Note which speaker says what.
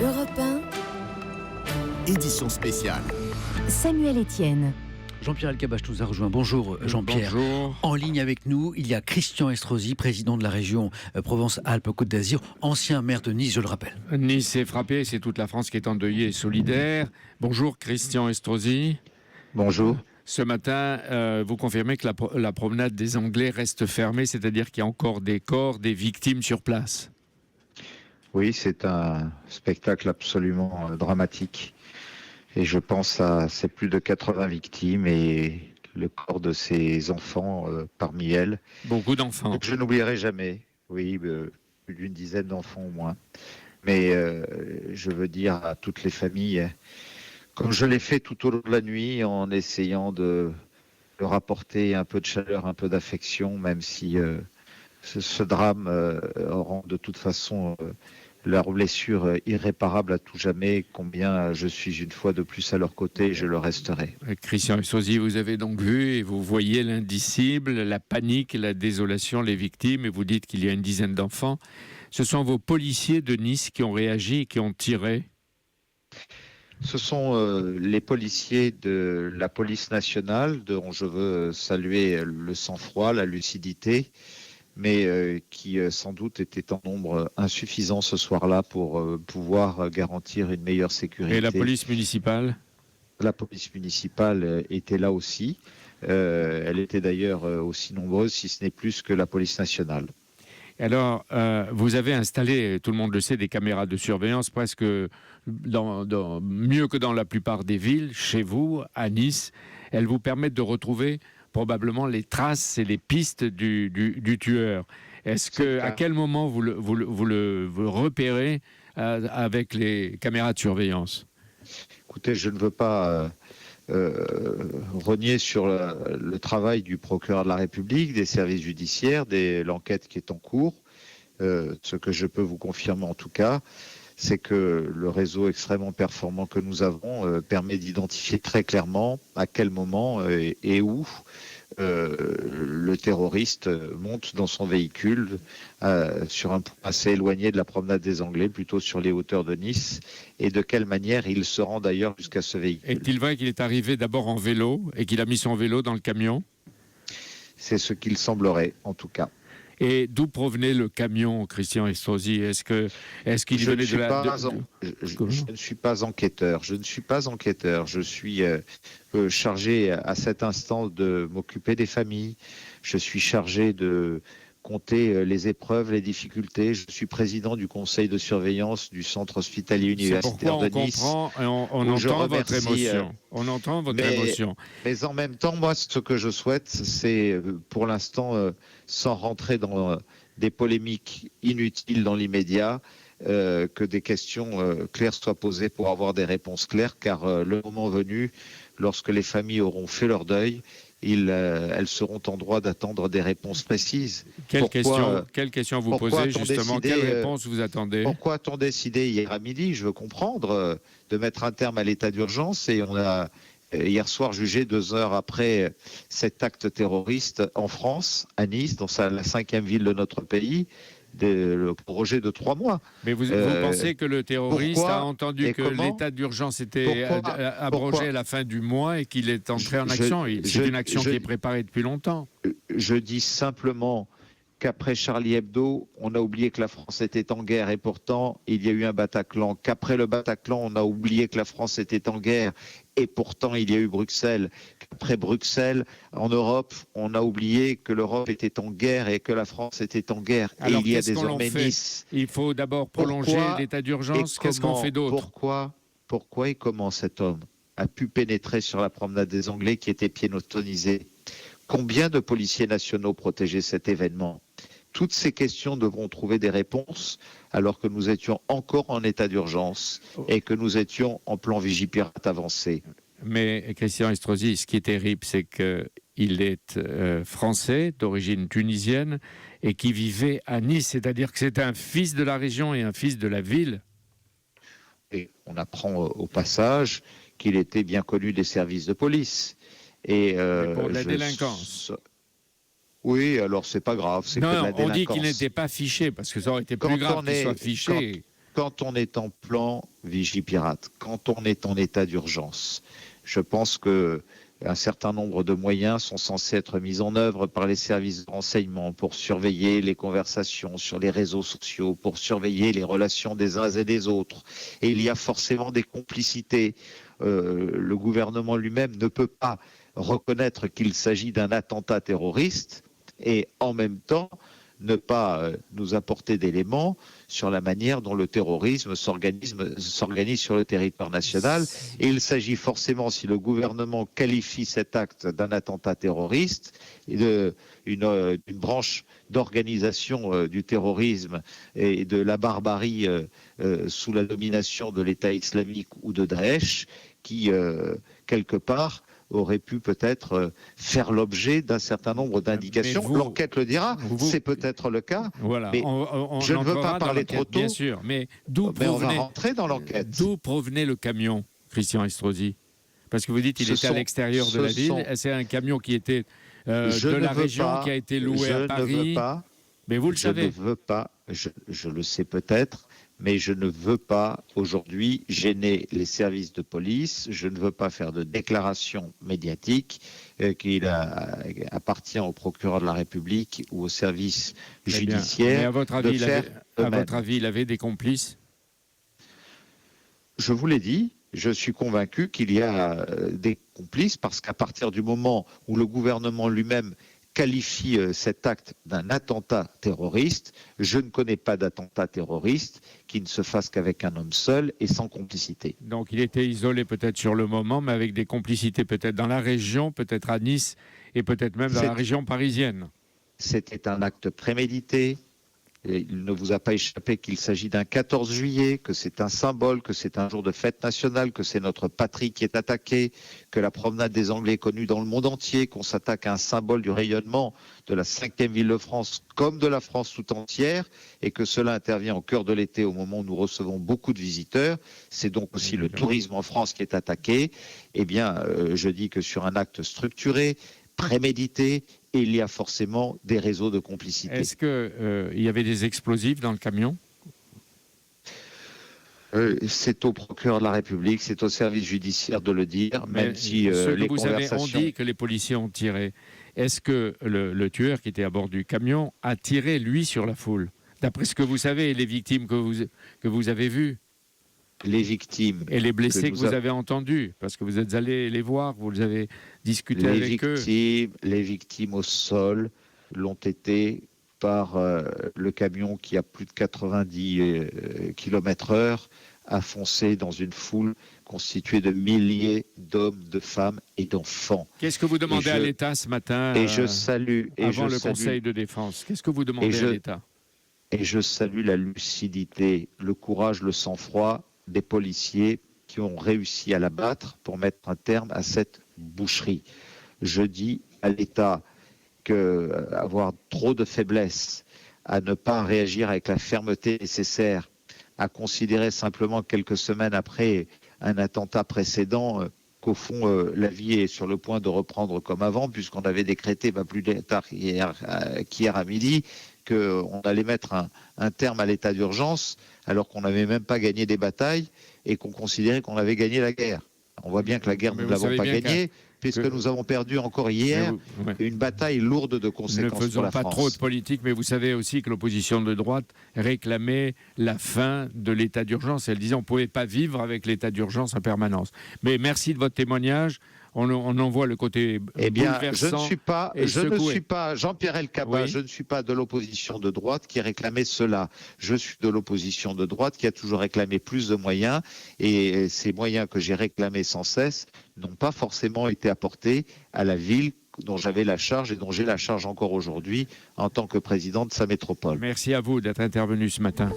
Speaker 1: Europe 1,
Speaker 2: Édition spéciale.
Speaker 1: Samuel Etienne.
Speaker 3: Jean-Pierre Elkabbach nous a rejoint. Bonjour Jean-Pierre.
Speaker 4: Bonjour.
Speaker 3: En ligne avec nous, il y a Christian Estrosi, président de la région Provence-Alpes-Côte d'Azur, ancien maire de Nice, je le rappelle.
Speaker 4: Nice est frappé, c'est toute la France qui est endeuillée et solidaire. Bonjour Christian Estrosi.
Speaker 5: Bonjour.
Speaker 4: Ce matin, vous confirmez que la promenade des Anglais reste fermée, c'est-à-dire qu'il y a encore des corps, des victimes sur place.
Speaker 5: Oui, c'est un spectacle absolument dramatique. Et je pense à ces plus de 80 victimes et le corps de ces enfants parmi elles.
Speaker 4: Beaucoup d'enfants.
Speaker 5: Je n'oublierai jamais, oui, plus d'une dizaine d'enfants au moins. Mais je veux dire à toutes les familles, comme je l'ai fait tout au long de la nuit, en essayant de leur apporter un peu de chaleur, un peu d'affection, même si ce drame rend de toute façon leur blessure irréparable à tout jamais, combien je suis une fois de plus à leur côté et je le resterai.
Speaker 4: Christian Estrosi, vous avez donc vu et vous voyez l'indicible, la panique, la désolation, les victimes, et vous dites qu'il y a une dizaine d'enfants. Ce sont vos policiers de Nice qui ont réagi et qui ont tiré?
Speaker 5: Ce sont les policiers de la police nationale, dont je veux saluer le sang-froid, la lucidité, mais qui sans doute était en nombre insuffisant ce soir-là pour pouvoir garantir une meilleure sécurité.
Speaker 4: Et la police municipale?
Speaker 5: La police municipale était là aussi. Elle était d'ailleurs aussi nombreuse, si ce n'est plus que la police nationale.
Speaker 4: Alors, vous avez installé, tout le monde le sait, des caméras de surveillance presque mieux que dans la plupart des villes. Chez vous, à Nice, elles vous permettent de retrouver probablement les traces et les pistes du tueur. À quel moment vous le repérez avec les caméras de surveillance?
Speaker 5: Écoutez, je ne veux pas renier sur le travail du procureur de la République, des services judiciaires, l'enquête qui est en cours. Ce que je peux vous confirmer en tout cas, c'est que le réseau extrêmement performant que nous avons permet d'identifier très clairement à quel moment et où le terroriste monte dans son véhicule sur un point assez éloigné de la promenade des Anglais, plutôt sur les hauteurs de Nice, et de quelle manière il se rend d'ailleurs jusqu'à ce véhicule.
Speaker 4: Est-il vrai qu'il est arrivé d'abord en vélo et qu'il a mis son vélo dans le camion?
Speaker 5: C'est ce qu'il semblerait en tout cas.
Speaker 4: Et d'où provenait le camion, Christian Estrosi? Est-ce qu'il venait de la...
Speaker 5: Je ne suis pas enquêteur. Je ne suis pas enquêteur. Je suis chargé à cet instant de m'occuper des familles. Je suis chargé de compter les épreuves, les difficultés. Je suis président du conseil de surveillance du centre hospitalier universitaire de Nice.
Speaker 4: On comprend et on entend votre émotion. On entend votre émotion.
Speaker 5: Mais en même temps, moi, ce que je souhaite, c'est pour l'instant, sans rentrer dans des polémiques inutiles dans l'immédiat, que des questions claires soient posées pour avoir des réponses claires, car le moment venu, lorsque les familles auront fait leur deuil, elles seront en droit d'attendre des réponses précises.
Speaker 4: Quelle question vous posez justement? Quelle réponse vous attendez?
Speaker 5: Pourquoi a-t-on décidé hier à midi, je veux comprendre, de mettre un terme à l'état d'urgence, et on a hier soir jugé 2 heures après cet acte terroriste en France, à Nice, dans la 5e ville de notre pays, le projet de 3 mois.
Speaker 4: Mais vous pensez que le terroriste a entendu que l'état d'urgence était abrogé à la fin du mois et qu'il est entré en action? C'est une action qui est préparée depuis longtemps.
Speaker 5: Je dis simplement qu'après Charlie Hebdo, on a oublié que la France était en guerre, et pourtant il y a eu un Bataclan. Qu'après le Bataclan, on a oublié que la France était en guerre, et pourtant il y a eu Bruxelles. Qu'après Bruxelles, en Europe, on a oublié que l'Europe était en guerre et que la France était en guerre.
Speaker 4: Alors,
Speaker 5: et il y a désormais Nice.
Speaker 4: Il faut d'abord prolonger l'état d'urgence. Qu'est-ce qu'on fait d'autre?
Speaker 5: Pourquoi et comment cet homme a pu pénétrer sur la promenade des Anglais qui était piétonnisée? Combien de policiers nationaux protégeaient cet événement? Toutes ces questions devront trouver des réponses alors que nous étions encore en état d'urgence et que nous étions en plan Vigipirate avancé.
Speaker 4: Mais Christian Estrosi, ce qui est terrible, c'est qu'il est français, d'origine tunisienne, et qui vivait à Nice. C'est-à-dire que c'est un fils de la région et un fils de la ville.
Speaker 5: Et on apprend au passage qu'il était bien connu des services de police. Et
Speaker 4: pour de la délinquance.
Speaker 5: Oui, alors c'est pas grave.
Speaker 4: Non, on dit qu'il n'était pas fiché, parce que ça aurait été plus grave qu'il soit fiché.
Speaker 5: quand on est en plan Vigipirate, quand on est en état d'urgence, je pense que un certain nombre de moyens sont censés être mis en œuvre par les services de renseignement pour surveiller les conversations sur les réseaux sociaux, pour surveiller les relations des uns et des autres. Et il y a forcément des complicités. Le gouvernement lui-même ne peut pas reconnaître qu'il s'agit d'un attentat terroriste et en même temps ne pas nous apporter d'éléments sur la manière dont le terrorisme s'organise sur le territoire national. Et il s'agit forcément, si le gouvernement qualifie cet acte d'un attentat terroriste, d'une branche d'organisation du terrorisme et de la barbarie sous la domination de l'État islamique ou de Daesh, qui, quelque part, aurait pu peut-être faire l'objet d'un certain nombre d'indications. L'enquête le dira, c'est peut-être le cas.
Speaker 4: Voilà.
Speaker 5: Mais je ne veux pas parler trop tôt.
Speaker 4: Bien sûr, mais on va rentrer dans l'enquête. D'où provenait le camion, Christian Estrosi? Parce que vous dites qu'il était à l'extérieur de la ville. C'est un camion qui était de la région, qui a été loué à Paris.
Speaker 5: Je ne veux pas.
Speaker 4: Mais vous le savez.
Speaker 5: Je ne veux pas. Je le sais peut-être. Mais je ne veux pas aujourd'hui gêner les services de police, je ne veux pas faire de déclarations médiatiques qu'il appartient au procureur de la République ou au service judiciaire.
Speaker 4: Mais à votre avis, il avait des complices?
Speaker 5: Je vous l'ai dit, je suis convaincu qu'il y a des complices parce qu'à partir du moment où le gouvernement lui-même qualifie cet acte d'un attentat terroriste. Je ne connais pas d'attentat terroriste qui ne se fasse qu'avec un homme seul et sans complicité.
Speaker 4: Donc il était isolé peut-être sur le moment, mais avec des complicités peut-être dans la région, peut-être à Nice et peut-être même dans la région parisienne.
Speaker 5: C'était un acte prémédité. Il ne vous a pas échappé qu'il s'agit d'un 14 juillet, que c'est un symbole, que c'est un jour de fête nationale, que c'est notre patrie qui est attaquée, que la promenade des Anglais est connue dans le monde entier, qu'on s'attaque à un symbole du rayonnement de la 5e ville de France comme de la France tout entière, et que cela intervient au cœur de l'été au moment où nous recevons beaucoup de visiteurs. C'est donc aussi le tourisme en France qui est attaqué. Eh bien, je dis que sur un acte structuré, prémédité, et il y a forcément des réseaux de complicité.
Speaker 4: Est-ce qu'il y avait des explosifs dans le camion ?
Speaker 5: C'est au procureur de la République, c'est au service judiciaire de le dire, même si les conversations...
Speaker 4: On dit que les policiers ont tiré. Est-ce que le tueur qui était à bord du camion a tiré, lui, sur la foule ? D'après ce que vous savez, les victimes que vous avez vues ?
Speaker 5: Les victimes.
Speaker 4: Et les blessés que vous avez entendus, parce que vous êtes allés les voir, vous avez discuté avec eux.
Speaker 5: Les victimes au sol l'ont été par le camion qui, à plus de 90 km/h, a foncé dans une foule constituée de milliers d'hommes, de femmes et d'enfants.
Speaker 4: Qu'est-ce que vous demandez à l'État ce matin, avant le Conseil de défense? Qu'est-ce que vous demandez à l'État?
Speaker 5: Et je salue la lucidité, le courage, le sang-froid des policiers qui ont réussi à l'abattre pour mettre un terme à cette boucherie. Je dis à l'État qu'avoir trop de faiblesse, à ne pas réagir avec la fermeté nécessaire, à considérer simplement quelques semaines après un attentat précédent qu'au fond la vie est sur le point de reprendre comme avant, puisqu'on avait décrété plus tard qu'hier à midi qu'on allait mettre un terme à l'état d'urgence alors qu'on n'avait même pas gagné des batailles et qu'on considérait qu'on avait gagné la guerre. On voit bien que la guerre, nous ne l'avons pas gagnée, puisque nous avons perdu encore hier une bataille lourde de conséquences pour la France.
Speaker 4: Ne faisons pas trop de politique, mais vous savez aussi que l'opposition de droite réclamait la fin de l'état d'urgence. Elle disait qu'on ne pouvait pas vivre avec l'état d'urgence en permanence. Mais merci de votre témoignage. On en voit le côté bouleversant.
Speaker 5: Je ne suis pas Jean-Pierre Elkabbach, je ne suis pas de l'opposition de droite qui réclamait cela. Je suis de l'opposition de droite qui a toujours réclamé plus de moyens, et ces moyens que j'ai réclamés sans cesse n'ont pas forcément été apportés à la ville dont j'avais la charge et dont j'ai la charge encore aujourd'hui en tant que président de sa métropole.
Speaker 4: Merci à vous d'être intervenu ce matin.